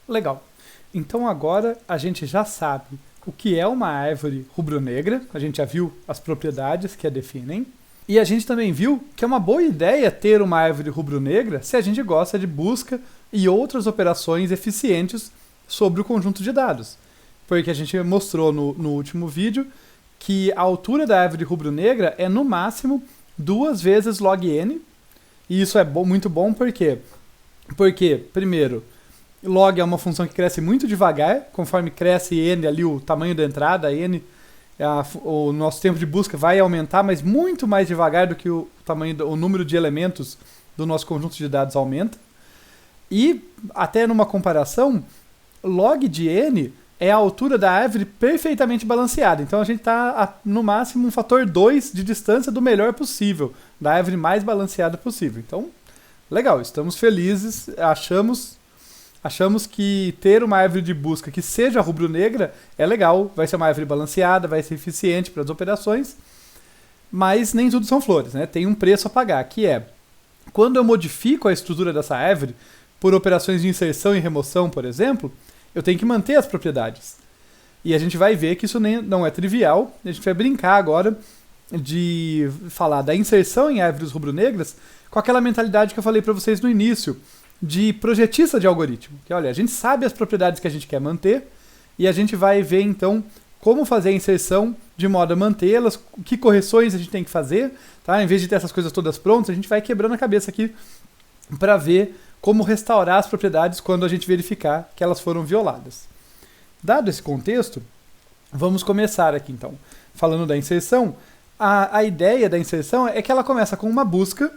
Legal. Então agora a gente já sabe o que é uma árvore rubro-negra, a gente já viu as propriedades que a definem, e a gente também viu que é uma boa ideia ter uma árvore rubro-negra se a gente gosta de busca e outras operações eficientes sobre o conjunto de dados. Porque a gente mostrou no último vídeo que a altura da árvore rubro-negra é no máximo 2 vezes log n, e isso é muito bom porque, primeiro, log é uma função que cresce muito devagar, conforme cresce n ali o tamanho da entrada, n, o nosso tempo de busca vai aumentar, mas muito mais devagar do que o número de elementos do nosso conjunto de dados aumenta. E, até numa comparação, log de n é a altura da árvore perfeitamente balanceada. Então a gente está no máximo um fator 2 de distância do melhor possível, da árvore mais balanceada possível. Então, legal, estamos felizes, achamos que ter uma árvore de busca que seja rubro-negra é legal, vai ser uma árvore balanceada, vai ser eficiente para as operações, mas nem tudo são flores, né? Tem um preço a pagar, que é, quando eu modifico a estrutura dessa árvore, por operações de inserção e remoção, por exemplo, eu tenho que manter as propriedades. E a gente vai ver que isso não é trivial, a gente vai brincar agora de falar da inserção em árvores rubro-negras com aquela mentalidade que eu falei para vocês no início, de projetista de algoritmo. Que, olha, a gente sabe as propriedades que a gente quer manter e a gente vai ver, então, como fazer a inserção de modo a mantê-las, que correções a gente tem que fazer, tá? Em vez de ter essas coisas todas prontas, a gente vai quebrando a cabeça aqui para ver como restaurar as propriedades quando a gente verificar que elas foram violadas. Dado esse contexto, vamos começar aqui, então. Falando da inserção, a ideia da inserção é que ela começa com uma busca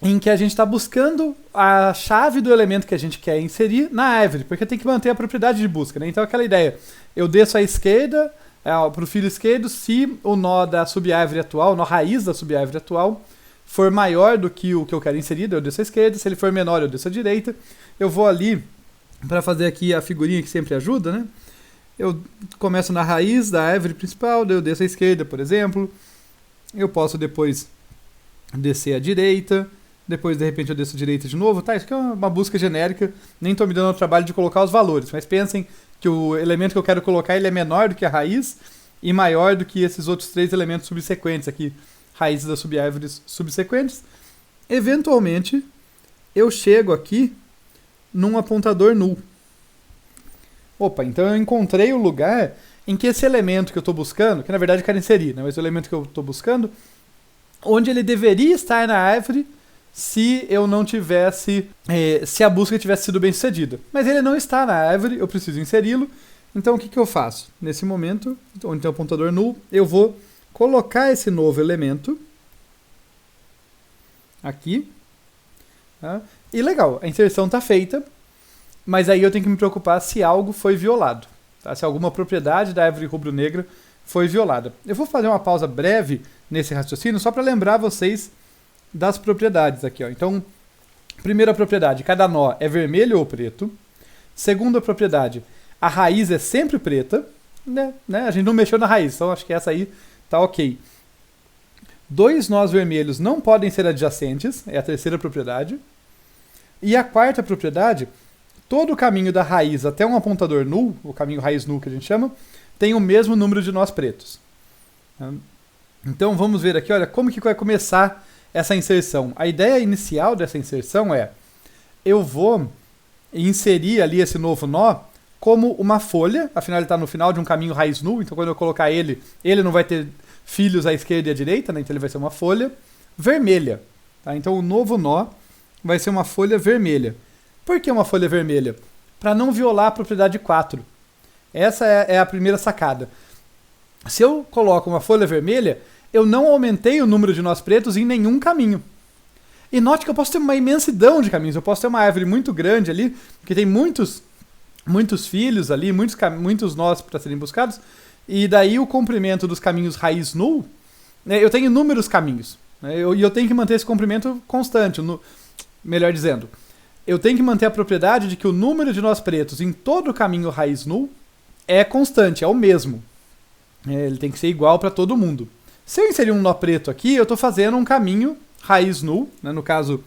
em que a gente está buscando a chave do elemento que a gente quer inserir na árvore, porque tem que manter a propriedade de busca, né? Então aquela ideia, eu desço à esquerda, para o filo esquerdo, se o nó da subárvore atual, o nó raiz da subárvore atual, for maior do que o que eu quero inserir, eu desço à esquerda, se ele for menor, eu desço à direita. Eu vou ali, para fazer aqui a figurinha que sempre ajuda, né? Eu começo na raiz da árvore principal, daí eu desço à esquerda, por exemplo. Eu posso depois descer à direita, depois de repente eu desço à direita de novo. Tá, isso aqui é uma busca genérica, nem estou me dando o trabalho de colocar os valores, mas pensem que o elemento que eu quero colocar ele é menor do que a raiz e maior do que esses outros 3 elementos subsequentes aqui, raízes das subárvores subsequentes. Eventualmente, eu chego aqui num apontador null. Opa, então eu encontrei o lugar em que esse elemento que eu estou buscando, que na verdade eu quero inserir, né, mas o elemento que eu estou buscando, onde ele deveria estar na árvore se eu não tivesse, se a busca tivesse sido bem sucedida. Mas ele não está na árvore, eu preciso inseri-lo. Então o que eu faço? Nesse momento, onde tem o apontador null, eu vou colocar esse novo elemento aqui. Tá? E legal, a inserção está feita, mas aí eu tenho que me preocupar se algo foi violado. Tá? Se alguma propriedade da árvore rubro-negra foi violada. Eu vou fazer uma pausa breve nesse raciocínio só para lembrar vocês das propriedades aqui. Ó. Então, primeira propriedade, cada nó é vermelho ou preto. Segunda propriedade, a raiz é sempre preta. Né? A gente não mexeu na raiz, então acho que essa aí tá ok. 2 nós vermelhos não podem ser adjacentes, é a terceira propriedade. E a quarta propriedade, todo o caminho da raiz até um apontador null, o caminho raiz null que a gente chama, tem o mesmo número de nós pretos. Então vamos ver aqui, olha, como que vai começar essa inserção. A ideia inicial dessa inserção é, eu vou inserir ali esse novo nó como uma folha, afinal ele está no final de um caminho raiz null, então quando eu colocar ele não vai ter filhos à esquerda e à direita, né? Então ele vai ser uma folha vermelha. Tá? Então o novo nó vai ser uma folha vermelha. Por que uma folha vermelha? Para não violar a propriedade 4. Essa é a primeira sacada. Se eu coloco uma folha vermelha, eu não aumentei o número de nós pretos em nenhum caminho. E note que eu posso ter uma imensidão de caminhos. Eu posso ter uma árvore muito grande ali, que tem muitos filhos ali, muitos nós para serem buscados, e daí o comprimento dos caminhos raiz null, né, eu tenho inúmeros caminhos, né, e eu tenho que manter esse comprimento constante, melhor dizendo, eu tenho que manter a propriedade de que o número de nós pretos em todo o caminho raiz null é constante, é o mesmo. Ele tem que ser igual para todo mundo. Se eu inserir um nó preto aqui, eu estou fazendo um caminho raiz null, né, no caso,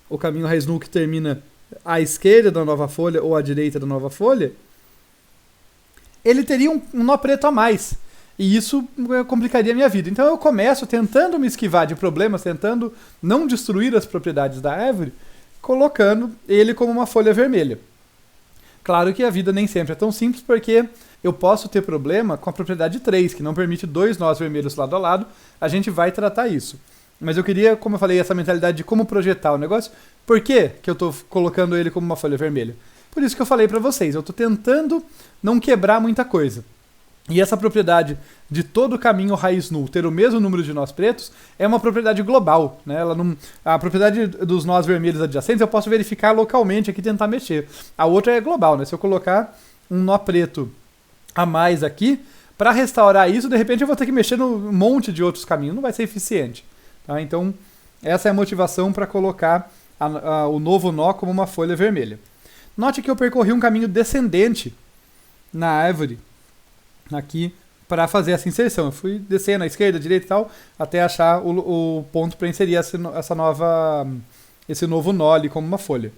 o caminho raiz null que termina à esquerda da nova folha ou à direita da nova folha, ele teria um nó preto a mais. E isso complicaria a minha vida. Então eu começo tentando me esquivar de problemas, tentando não destruir as propriedades da árvore, colocando ele como uma folha vermelha. Claro que a vida nem sempre é tão simples, porque eu posso ter problema com a propriedade 3, que não permite 2 nós vermelhos lado a lado. A gente vai tratar isso. Mas eu queria, como eu falei, essa mentalidade de como projetar o negócio. Por que eu estou colocando ele como uma folha vermelha? Por isso que eu falei para vocês, eu estou tentando não quebrar muita coisa. E essa propriedade de todo o caminho raiz null ter o mesmo número de nós pretos é uma propriedade global, né? Ela não, a propriedade dos nós vermelhos adjacentes eu posso verificar localmente aqui e tentar mexer. A outra é global, né? Se eu colocar um nó preto a mais aqui, para restaurar isso, de repente eu vou ter que mexer num monte de outros caminhos, não vai ser eficiente. Tá? Então, essa é a motivação para colocar o novo nó como uma folha vermelha. Note que eu percorri um caminho descendente na árvore aqui para fazer essa inserção. Eu fui descendo à esquerda, à direita e tal, até achar o ponto para inserir esse novo nó ali como uma folha.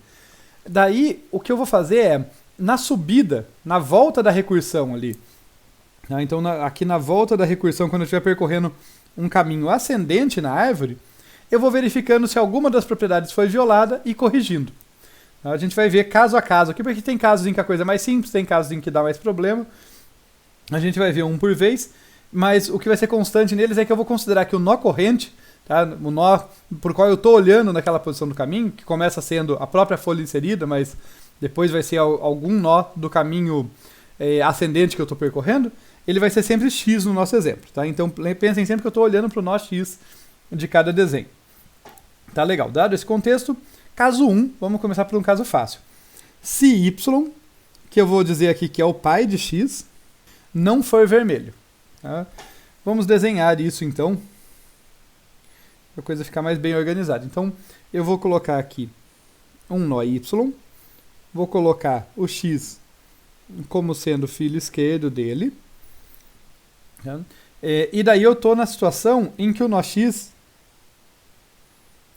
Daí, o que eu vou fazer é, na subida, na volta da recursão ali, né? Então aqui na volta da recursão, quando eu estiver percorrendo um caminho ascendente na árvore, eu vou verificando se alguma das propriedades foi violada e corrigindo. A gente vai ver caso a caso aqui, porque tem casos em que a coisa é mais simples, tem casos em que dá mais problema. A gente vai ver um por vez, mas o que vai ser constante neles é que eu vou considerar que o nó corrente, tá? O nó por qual eu estou olhando naquela posição do caminho, que começa sendo a própria folha inserida, mas depois vai ser algum nó do caminho ascendente que eu estou percorrendo, ele vai ser sempre X no nosso exemplo. Tá? Então pensem sempre que eu estou olhando para o nó X de cada desenho. Tá legal, dado esse contexto, caso 1, vamos começar por um caso fácil. Se y, que eu vou dizer aqui que é o pai de x, não for vermelho. Tá? Vamos desenhar isso então, para a coisa ficar mais bem organizada. Então, eu vou colocar aqui um nó y, vou colocar o x como sendo o filho esquerdo dele. Tá? E daí eu estou na situação em que o nó x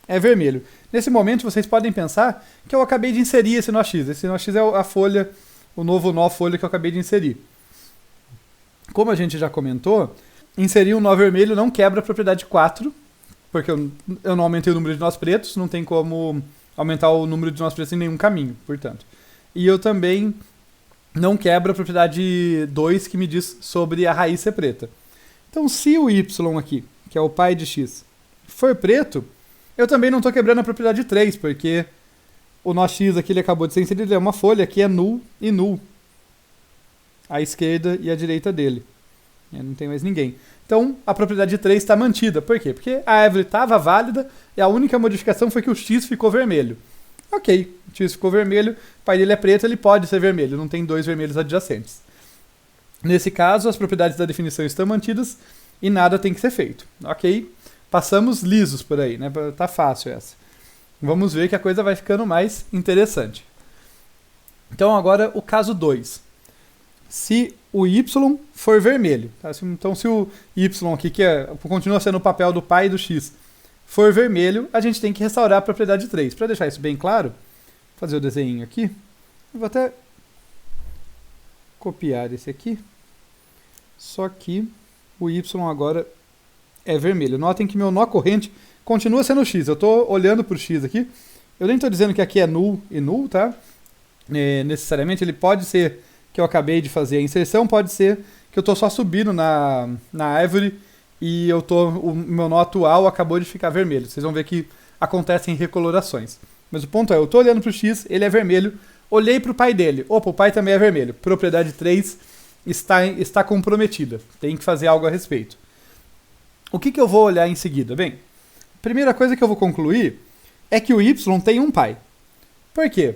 é vermelho. Nesse momento, vocês podem pensar que eu acabei de inserir esse nó x. Esse nó x é a folha, o novo nó folha que eu acabei de inserir. Como a gente já comentou, inserir um nó vermelho não quebra a propriedade 4, porque eu não aumentei o número de nós pretos, não tem como aumentar o número de nós pretos em nenhum caminho, portanto. E eu também não quebro a propriedade 2, que me diz sobre a raiz ser preta. Então, se o y aqui, que é o pai de x, for preto, eu também não estou quebrando a propriedade 3, porque o nó x aqui ele acabou de ser inserido, ele é uma folha que é null e null. À esquerda e à direita dele. Não tem mais ninguém. Então, a propriedade 3 está mantida. Por quê? Porque a árvore estava válida e a única modificação foi que o x ficou vermelho. Ok, o x ficou vermelho, o pai dele é preto, ele pode ser vermelho, não tem 2 vermelhos adjacentes. Nesse caso, as propriedades da definição estão mantidas e nada tem que ser feito. Ok? Passamos lisos por aí, né? Tá fácil essa. Vamos ver que a coisa vai ficando mais interessante. Então, agora o caso 2. Se o y for vermelho, tá? Então se o y aqui, que continua sendo o papel do pai do x, for vermelho, a gente tem que restaurar a propriedade 3. Para deixar isso bem claro, vou fazer o desenho aqui. Eu vou até copiar esse aqui, só que o y agora é vermelho. Notem que meu nó corrente continua sendo x. Eu estou olhando para o x aqui. Eu nem estou dizendo que aqui é null e null, tá? Necessariamente ele pode ser que eu acabei de fazer a inserção, pode ser que eu estou só subindo na árvore e o meu nó atual acabou de ficar vermelho. Vocês vão ver que acontecem recolorações. Mas o ponto é, eu estou olhando para o x, ele é vermelho, olhei para o pai dele, opa, o pai também é vermelho. Propriedade 3 está comprometida, tem que fazer algo a respeito. O que eu vou olhar em seguida? Bem, a primeira coisa que eu vou concluir é que o y tem um pai. Por quê?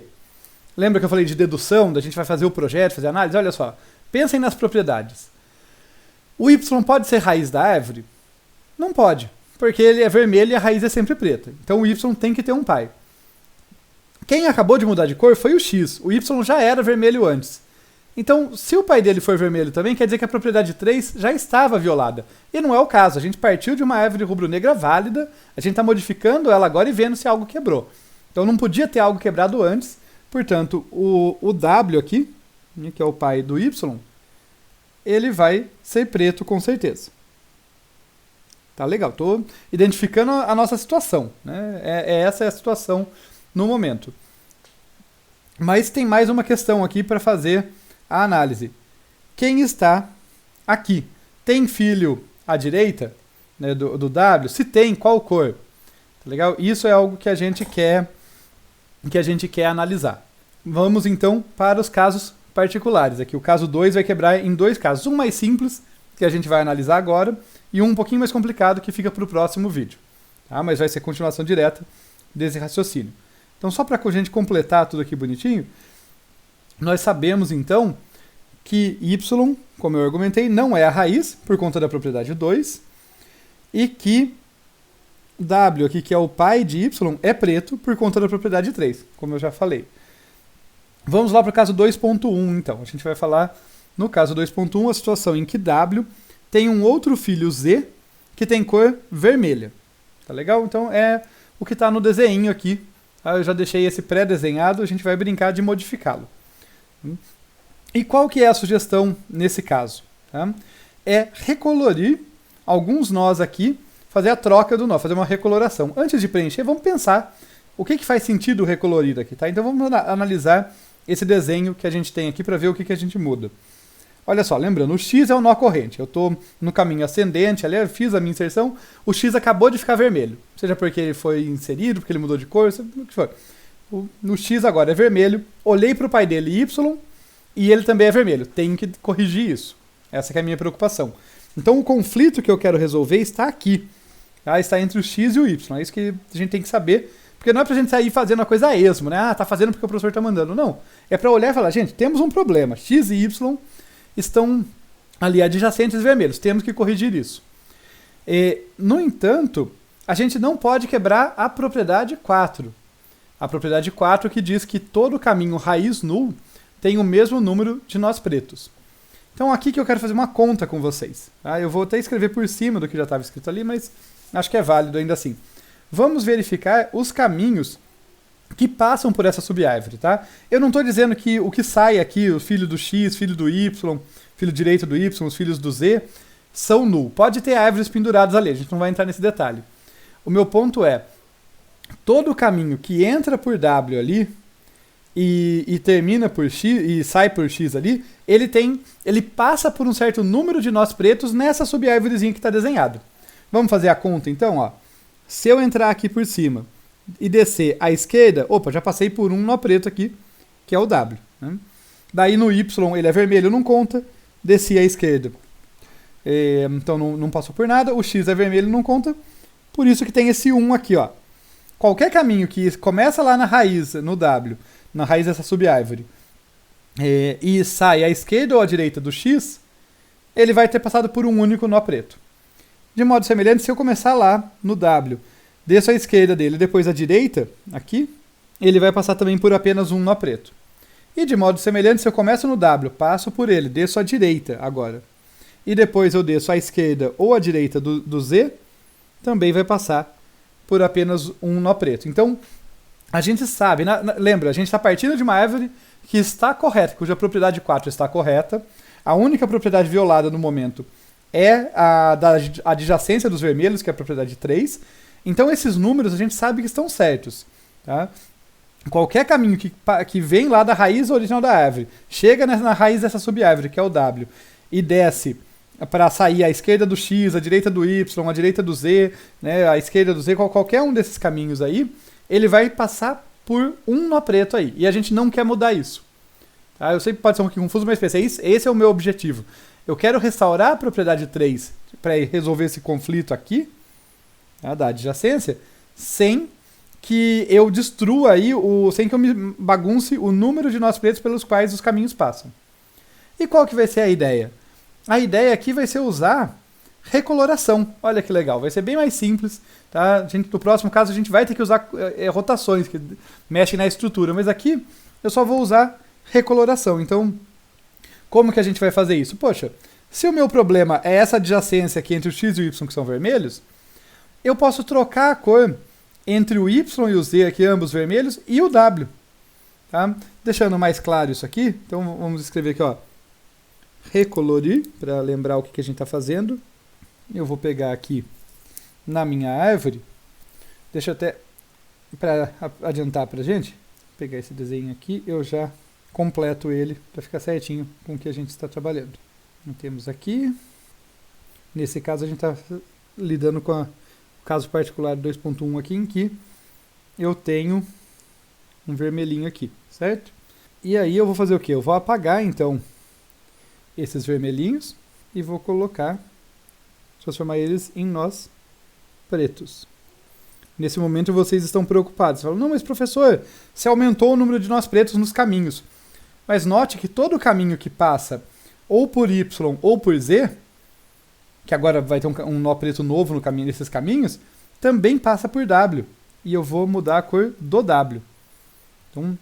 Lembra que eu falei de dedução, da gente vai fazer o projeto, fazer a análise? Olha só, pensem nas propriedades. O y pode ser raiz da árvore? Não pode, porque ele é vermelho e a raiz é sempre preta. Então o y tem que ter um pai. Quem acabou de mudar de cor foi o x. O y já era vermelho antes. Então, se o pai dele for vermelho também, quer dizer que a propriedade 3 já estava violada. E não é o caso. A gente partiu de uma árvore rubro-negra válida, a gente está modificando ela agora e vendo se algo quebrou. Então não podia ter algo quebrado antes, Portanto, o W aqui, que é o pai do Y, ele vai ser preto com certeza. Tá legal, estou identificando a nossa situação, né? Essa é a situação no momento. Mas tem mais uma questão aqui para fazer a análise. Quem está aqui? Tem filho à direita, né, do W? Se tem, qual cor? Tá legal? Isso é algo que a gente quer analisar. Vamos então para os casos particulares. Aqui o caso 2 vai quebrar em dois casos. Um mais simples, que a gente vai analisar agora, e um pouquinho mais complicado que fica para o próximo vídeo. Tá? Mas vai ser continuação direta desse raciocínio. Então, só para a gente completar tudo aqui bonitinho, nós sabemos então que y, como eu argumentei, não é a raiz, por conta da propriedade 2, e que w aqui, que é o pai de y, é preto por conta da propriedade 3, como eu já falei. Vamos lá para o caso 2.1, então. A gente vai falar, no caso 2.1, a situação em que w tem um outro filho z que tem cor vermelha. Tá legal? Então é o que está no desenho aqui. Eu já deixei esse pré-desenhado, a gente vai brincar de modificá-lo. E qual que é a sugestão nesse caso? Tá? É recolorir alguns nós aqui, fazer a troca do nó, fazer uma recoloração. Antes de preencher, vamos pensar o que faz sentido recolorir aqui. Tá? Então vamos analisar esse desenho que a gente tem aqui para ver o que a gente muda. Olha só, lembrando, o X é o nó corrente. Eu estou no caminho ascendente, ali eu fiz a minha inserção, o X acabou de ficar vermelho. Seja porque ele foi inserido, porque ele mudou de cor, o que for. No X agora é vermelho, olhei para o pai dele Y e ele também é vermelho. Tenho que corrigir isso. Essa que é a minha preocupação. Então o conflito que eu quero resolver está aqui. Tá? Está entre o X e o Y. É isso que a gente tem que saber. Porque não é pra gente sair fazendo a coisa a esmo, né? Ah, tá fazendo porque o professor tá mandando. Não. É para olhar e falar, gente, temos um problema. X e Y estão ali adjacentes vermelhos. Temos que corrigir isso. No entanto, a gente não pode quebrar a propriedade 4. A propriedade 4 que diz que todo caminho raiz null tem o mesmo número de nós pretos. Então aqui que eu quero fazer uma conta com vocês. Tá? Eu vou até escrever por cima do que já estava escrito ali, mas acho que é válido ainda assim. Vamos verificar os caminhos que passam por essa subárvore, tá? Eu não estou dizendo que o que sai aqui, o filho do X, filho do Y, filho direito do Y, os filhos do Z, são null. Pode ter árvores penduradas ali, a gente não vai entrar nesse detalhe. O meu ponto é, todo caminho que entra por W ali e termina por X e sai por X ali, ele passa por um certo número de nós pretos nessa subárvorezinha que está desenhado. Vamos fazer a conta então, ó. Se eu entrar aqui por cima e descer à esquerda, opa, já passei por um nó preto aqui, que é o W. Né? Daí no Y ele é vermelho, não conta, desci à esquerda. Então não passou por nada, o X é vermelho, não conta, por isso que tem esse 1 aqui, ó. Qualquer caminho que começa lá na raiz, no W, na raiz dessa subárvore, e sai à esquerda ou à direita do X, ele vai ter passado por um único nó preto. De modo semelhante, se eu começar lá no W, desço à esquerda dele, depois à direita, aqui, ele vai passar também por apenas um nó preto. E de modo semelhante, se eu começo no W, passo por ele, desço à direita agora, e depois eu desço à esquerda ou à direita do Z, também vai passar por apenas um nó preto. Então, a gente sabe, lembra, a gente está partindo de uma árvore que está correta, cuja propriedade 4 está correta. A única propriedade violada no momento é a da adjacência dos vermelhos, que é a propriedade 3. Então, esses números a gente sabe que estão certos. Tá? Qualquer caminho que vem lá da raiz original da árvore, chega na raiz dessa subárvore, que é o W, e desce para sair à esquerda do X, à direita do Y, à direita do Z, né, à esquerda do Z, qualquer um desses caminhos aí, ele vai passar por um nó preto aí. E a gente não quer mudar isso. Tá? Eu sei que pode ser um pouquinho confuso, mas pensa, esse é o meu objetivo. Eu quero restaurar a propriedade 3 para resolver esse conflito aqui, tá, da adjacência, sem que eu destrua aí, sem que eu me bagunce o número de nós pretos pelos quais os caminhos passam. E qual que vai ser a ideia? A ideia aqui vai ser usar recoloração. Olha que legal, vai ser bem mais simples. Tá? No próximo caso a gente vai ter que usar rotações, que mexem na estrutura, mas aqui eu só vou usar recoloração. Então, como que a gente vai fazer isso? Poxa, se o meu problema é essa adjacência aqui entre o X e o Y, que são vermelhos, eu posso trocar a cor entre o Y e o Z, aqui ambos vermelhos, e o W. Tá? Deixando mais claro isso aqui, então vamos escrever aqui, ó, recolorir, para lembrar o que a gente está fazendo. Eu vou pegar aqui na minha árvore, deixa eu até, para adiantar para a gente, pegar esse desenho aqui, eu já completo ele para ficar certinho com o que a gente está trabalhando. Então, temos aqui, nesse caso a gente está lidando com o caso particular 2.1 aqui, em que eu tenho um vermelhinho aqui, certo? E aí eu vou fazer o quê? Eu vou apagar então esses vermelhinhos e vou transformar eles em nós pretos. Nesse momento vocês estão preocupados. Falam, não, mas professor, você aumentou o número de nós pretos nos caminhos. Mas note que todo caminho que passa ou por Y ou por Z, que agora vai ter um nó preto novo no caminho desses caminhos, também passa por W. E eu vou mudar a cor do W. Então,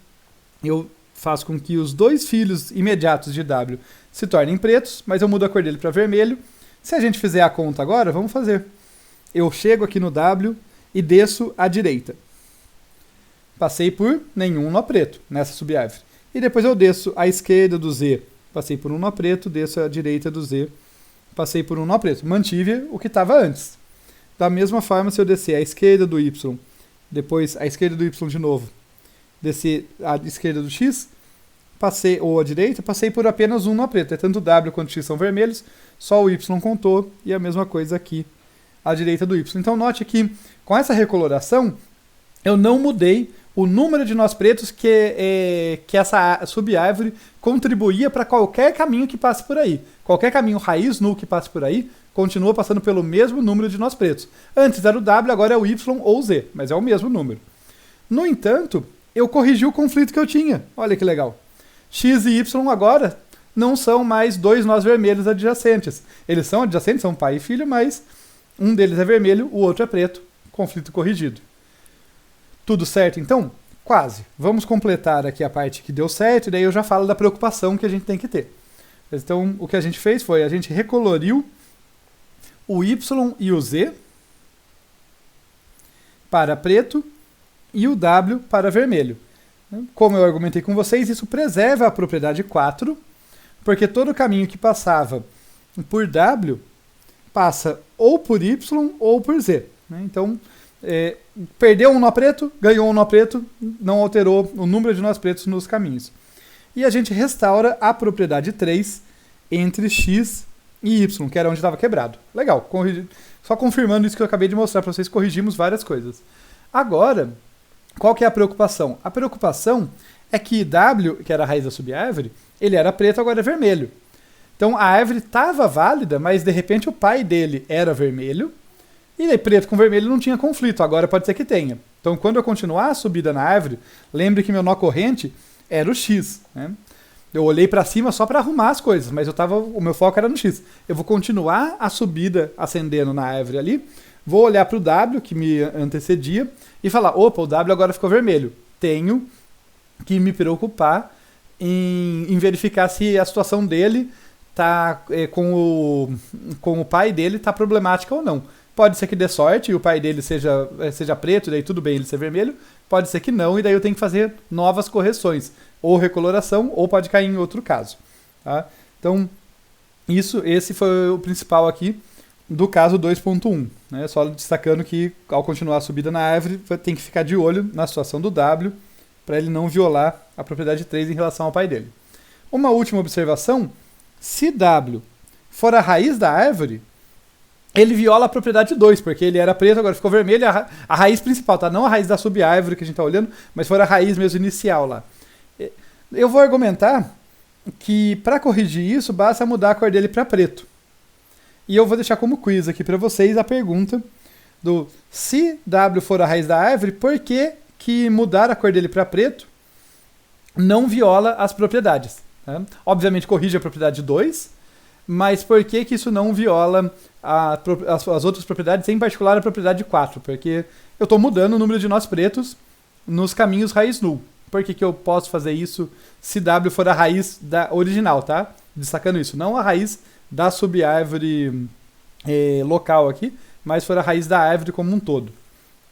eu faço com que os dois filhos imediatos de W se tornem pretos, mas eu mudo a cor dele para vermelho. Se a gente fizer a conta agora, vamos fazer. Eu chego aqui no W e desço à direita. Passei por nenhum nó preto nessa subárvore. E depois eu desço à esquerda do Z. Passei por um nó preto, desço à direita do Z. Passei por um nó preto. Mantive o que estava antes. Da mesma forma, se eu descer à esquerda do Y, depois à esquerda do Y de novo, descer à esquerda do X, passei, ou à direita, passei por apenas um nó preto. É tanto o W quanto o X são vermelhos, só o Y contou, e a mesma coisa aqui à direita do Y. Então note que com essa recoloração, eu não mudei o número de nós pretos que essa subárvore contribuía para qualquer caminho que passe por aí. Qualquer caminho raiz null que passe por aí, continua passando pelo mesmo número de nós pretos. Antes era o W, agora é o Y ou o Z, mas é o mesmo número. No entanto, eu corrigi o conflito que eu tinha. Olha que legal. X e Y agora não são mais dois nós vermelhos adjacentes. Eles são adjacentes, são pai e filho, mas um deles é vermelho, o outro é preto. Conflito corrigido. Tudo certo, então? Quase. Vamos completar aqui a parte que deu certo, e daí eu já falo da preocupação que a gente tem que ter. Então, o que a gente fez foi, a gente recoloriu o Y e o Z para preto e o W para vermelho. Como eu argumentei com vocês, isso preserva a propriedade 4, porque todo caminho que passava por W passa ou por Y ou por Z. Então, perdeu um nó preto, ganhou um nó preto, não alterou o número de nós pretos nos caminhos. E a gente restaura a propriedade 3 entre X e Y, que era onde estava quebrado. Legal, só confirmando isso que eu acabei de mostrar para vocês, corrigimos várias coisas. Agora, qual que é a preocupação? A preocupação é que W, que era a raiz da subárvore, ele era preto, agora é vermelho. Então a árvore estava válida, mas de repente o pai dele era vermelho, e daí preto com vermelho não tinha conflito, agora pode ser que tenha. Então quando eu continuar a subida na árvore, lembre que meu nó corrente era o X, né? Eu olhei para cima só para arrumar as coisas, mas o meu foco era no X. Eu vou continuar a subida ascendendo na árvore ali, vou olhar para o W, que me antecedia, e falar, opa, o W agora ficou vermelho. Tenho que me preocupar em verificar se a situação dele tá, com o pai dele está problemática ou não. Pode ser que dê sorte e o pai dele seja preto, e daí tudo bem ele ser vermelho. Pode ser que não, e daí eu tenho que fazer novas correções. Ou recoloração, ou pode cair em outro caso. Tá? Então, esse foi o principal aqui do caso 2.1. Né? Só destacando que, ao continuar a subida na árvore, tem que ficar de olho na situação do W, para ele não violar a propriedade 3 em relação ao pai dele. Uma última observação, se W for a raiz da árvore, ele viola a propriedade 2, porque ele era preto, agora ficou vermelho, a raiz principal, tá? Não a raiz da subárvore que a gente está olhando, mas for a raiz mesmo inicial lá. Eu vou argumentar que para corrigir isso, basta mudar a cor dele para preto. E eu vou deixar como quiz aqui para vocês a pergunta do se W for a raiz da árvore, por que mudar a cor dele para preto não viola as propriedades? Né? Obviamente corrige a propriedade 2, mas por que isso não viola as outras propriedades, em particular a propriedade 4? Porque eu estou mudando o número de nós pretos nos caminhos raiz null. Por que eu posso fazer isso se W for a raiz da original, tá? Destacando isso, não a raiz da subárvore local aqui, mas for a raiz da árvore como um todo.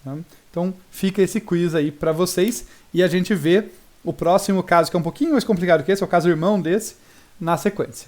Tá? Então fica esse quiz aí para vocês e a gente vê o próximo caso, que é um pouquinho mais complicado que esse, é o caso irmão desse, na sequência.